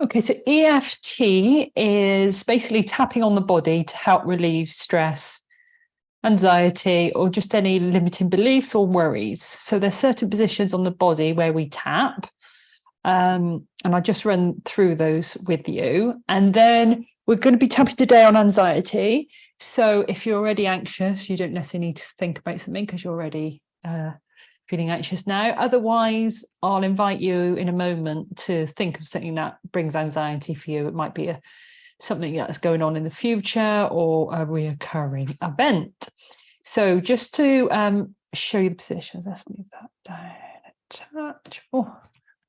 Okay, so EFT is basically tapping on the body to help relieve stress, anxiety, or just any limiting beliefs or worries. So there's certain positions on the body where we tap, and I'll just run through those with you. And then we're going to be tapping today on anxiety. So if you're already anxious, you don't necessarily need to think about something because you're already feeling anxious now. Otherwise, I'll invite you in a moment to think of something that brings anxiety for you. It might be something that's going on in the future or a reoccurring event. So just to show you the positions, let's move that down. Touch. Oh,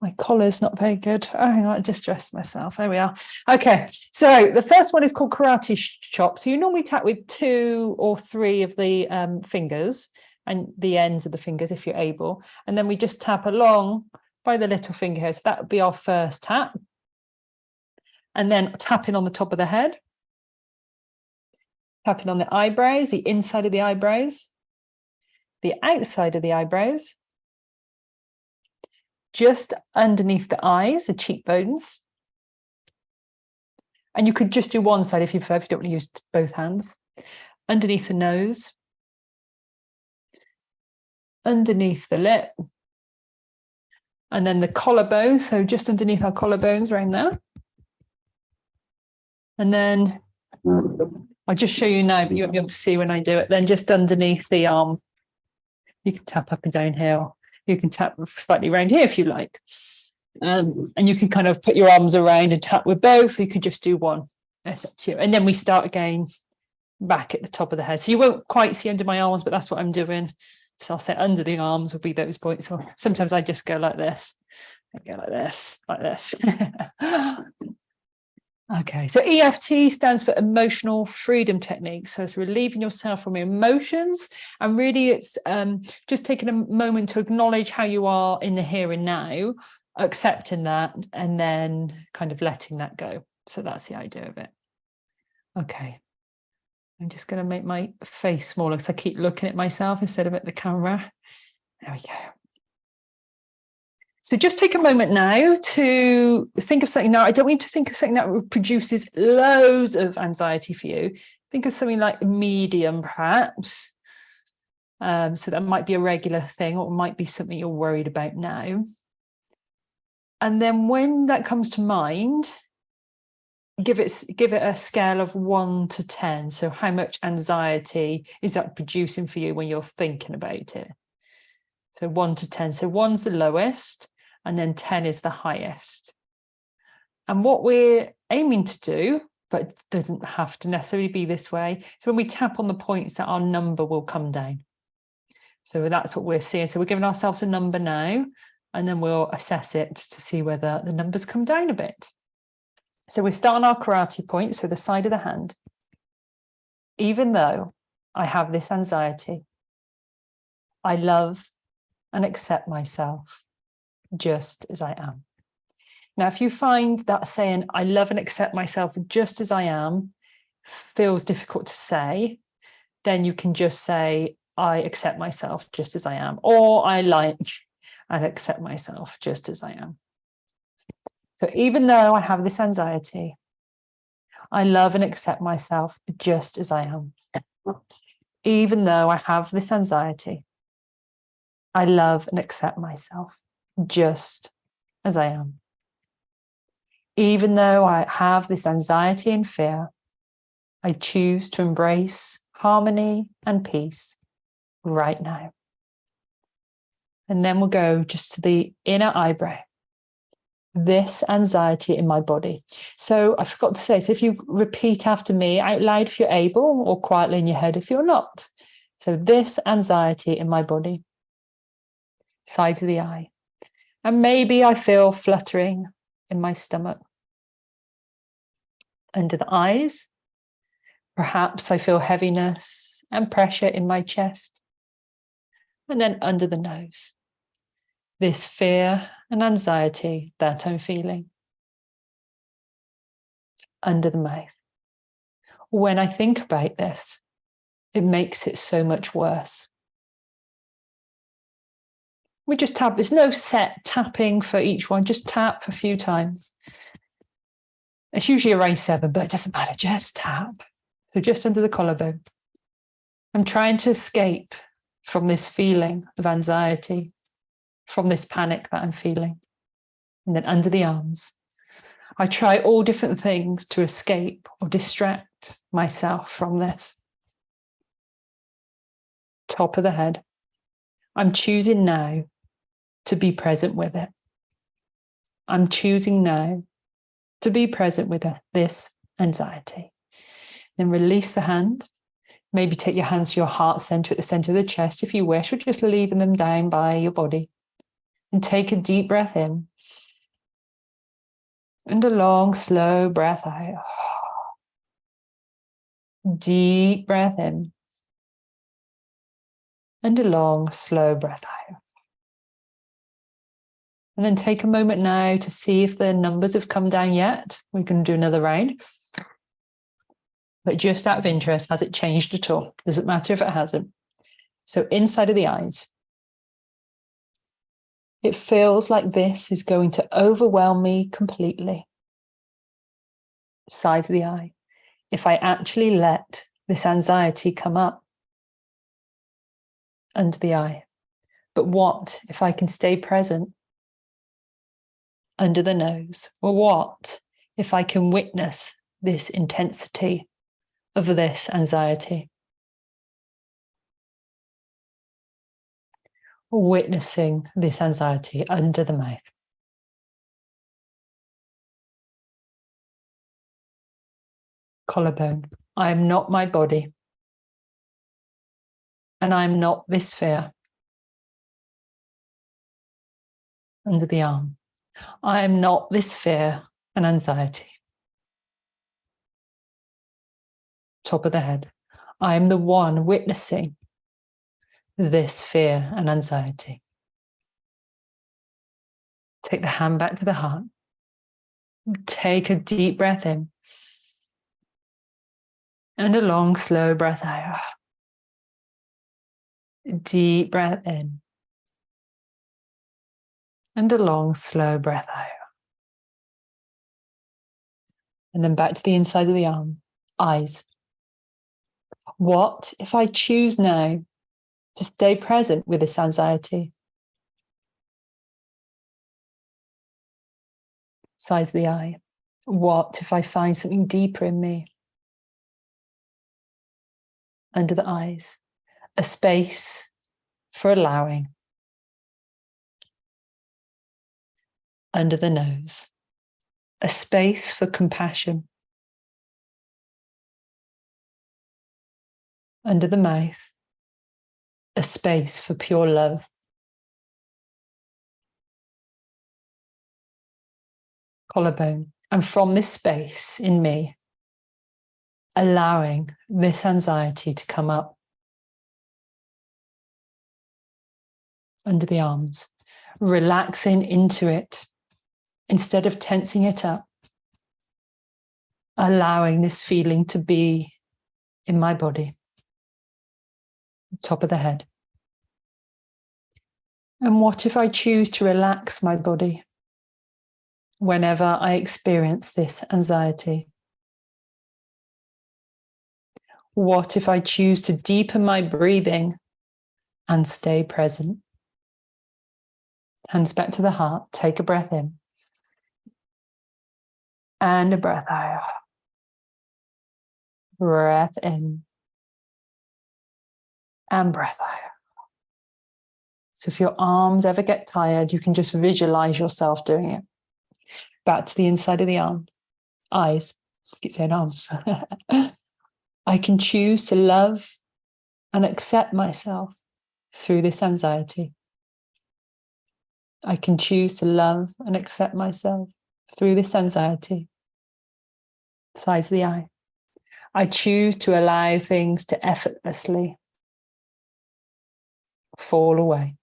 my collar's not very good. Oh, hang on, I just dressed myself. There we are. Okay, so the first one is called karate chop. So you normally tap with 2 or 3 of the fingers and the ends of the fingers if you're able. And then we just tap along by the little finger here. So that would be our first tap. And then tapping on the top of the head. Tapping on the eyebrows, the inside of the eyebrows, the outside of the eyebrows, just underneath the eyes, the cheekbones. And you could just do one side if you prefer, if you don't want to use both hands. Underneath the nose. Underneath the lip. And then the collarbone, so just underneath our collarbones right now. And then I'll just show you now, but you won't be able to see when I do it. Then just underneath the arm, you can tap up and down here. You can tap slightly around here if you like. And you can kind of put your arms around and tap with both. You could just do one. That's up to you. And then we start again back at the top of the head. So you won't quite see under my arms, but that's what I'm doing. So I'll say under the arms will be those points. Or sometimes I just go like this. I go like this, like this. Okay, so EFT stands for Emotional Freedom Technique. So it's relieving yourself from your emotions. And really it's just taking a moment to acknowledge how you are in the here and now, accepting that, and then kind of letting that go. So that's the idea of it. Okay. I'm just going to make my face smaller because I keep looking at myself instead of at the camera. There we go. So just take a moment now to think of something. Now, I don't want you to think of something that produces loads of anxiety for you. Think of something like medium, perhaps. So that might be a regular thing, or it might be something you're worried about now. And then when that comes to mind, give it a scale of 1 to 10. So how much anxiety is that producing for you when you're thinking about it? So 1 to 10. So 1's the lowest, and then 10 is the highest. And what we're aiming to do, but it doesn't have to necessarily be this way, so when we tap on the points, that our number will come down. So that's what we're seeing. So we're giving ourselves a number now, and then we'll assess it to see whether the numbers come down a bit. So we start on our karate point, so the side of the hand. Even though I have this anxiety, I love and accept myself just as I am. Now, if you find that saying, I love and accept myself just as I am, feels difficult to say, then you can just say, I accept myself just as I am, or I like and accept myself just as I am. So even though I have this anxiety, I love and accept myself just as I am. Even though I have this anxiety, I love and accept myself just as I am. Even though I have this anxiety and fear, I choose to embrace harmony and peace right now. And then we'll go just to the inner eyebrow. This anxiety in my body. So I forgot to say, so if you repeat after me out loud if you're able, or quietly in your head if you're not. So this anxiety in my body, sides of the eye. And maybe I feel fluttering in my stomach. Under the eyes, perhaps I feel heaviness and pressure in my chest. And then under the nose, this fear and anxiety that I'm feeling. Under the mouth. When I think about this, it makes it so much worse. We just tap, there's no set tapping for each one, just tap a few times. It's usually a range 7, but it doesn't matter. Just tap. So just under the collarbone. I'm trying to escape from this feeling of anxiety, from this panic that I'm feeling. And then under the arms, I try all different things to escape or distract myself from this. Top of the head. I'm choosing now to be present with it. I'm choosing now to be present with this anxiety. Then release the hand. Maybe take your hands to your heart center at the center of the chest if you wish, or just leaving them down by your body. And take a deep breath in. And a long, slow breath out. Deep breath in. And a long, slow breath out. And then take a moment now to see if the numbers have come down yet. We can do another round. But just out of interest, has it changed at all? Does it matter if it hasn't? So inside of the eyes. It feels like this is going to overwhelm me completely. Sides of the eye. If I actually let this anxiety come up under the eye. But what if I can stay present under the nose? Or what if I can witness this intensity of this anxiety? Or witnessing this anxiety under the mouth. Collarbone. I am not my body. And I am not this fear. Under the arm. I am not this fear and anxiety. Top of the head. I am the one witnessing this fear and anxiety. Take the hand back to the heart. Take a deep breath in. And a long, slow breath out. Deep breath in. And a long, slow breath out. And then back to the inside of the arm. Eyes. What if I choose now to stay present with this anxiety? Size of the eye. What if I find something deeper in me? Under the eyes. A space for allowing. Under the nose. A space for compassion. Under the mouth. A space for pure love. Collarbone. And from this space in me, allowing this anxiety to come up. Under the arms. Relaxing into it instead of tensing it up. Allowing this feeling to be in my body. Top of the head. And what if I choose to relax my body whenever I experience this anxiety? What if I choose to deepen my breathing and stay present? Hands back to the heart. Take a breath in. And a breath out. Breath in. And breath out. So if your arms ever get tired, you can just visualize yourself doing it. Back to the inside of the arm. Eyes. I keep saying arms. I can choose to love and accept myself through this anxiety. I can choose to love and accept myself through this anxiety. Size of the eye. I choose to allow things to effortlessly fall away.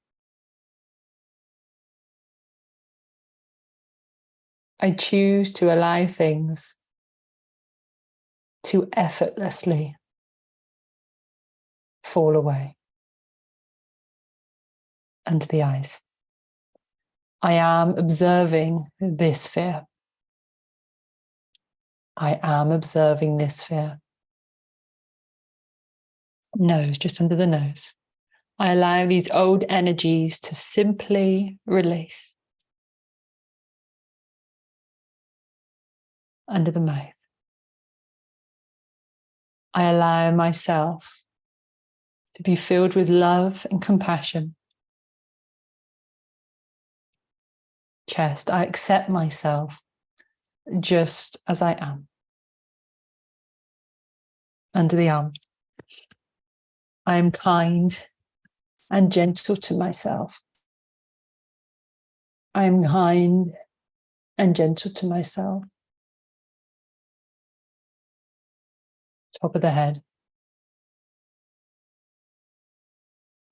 I choose to allow things to effortlessly fall away. Under the eyes. I am observing this fear. I am observing this fear. Nose, just under the nose. I allow these old energies to simply release. Under the mouth. I allow myself to be filled with love and compassion. Chest, I accept myself just as I am. Under the arm. I am kind and gentle to myself. I am kind and gentle to myself. Top of the head.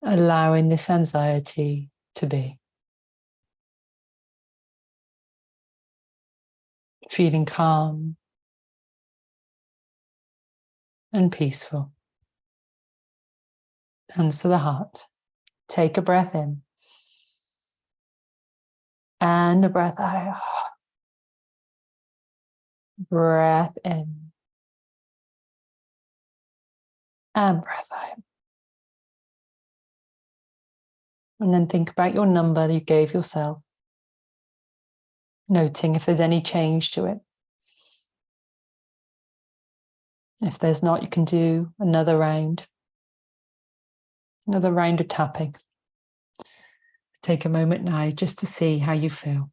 Allowing this anxiety to be. Feeling calm and peaceful. Hands to the heart. Take a breath in. And a breath out. Breath in. And breath out. And then think about your number you gave yourself. Noting if there's any change to it. If there's not, you can do another round. Another round of tapping. Take a moment now just to see how you feel.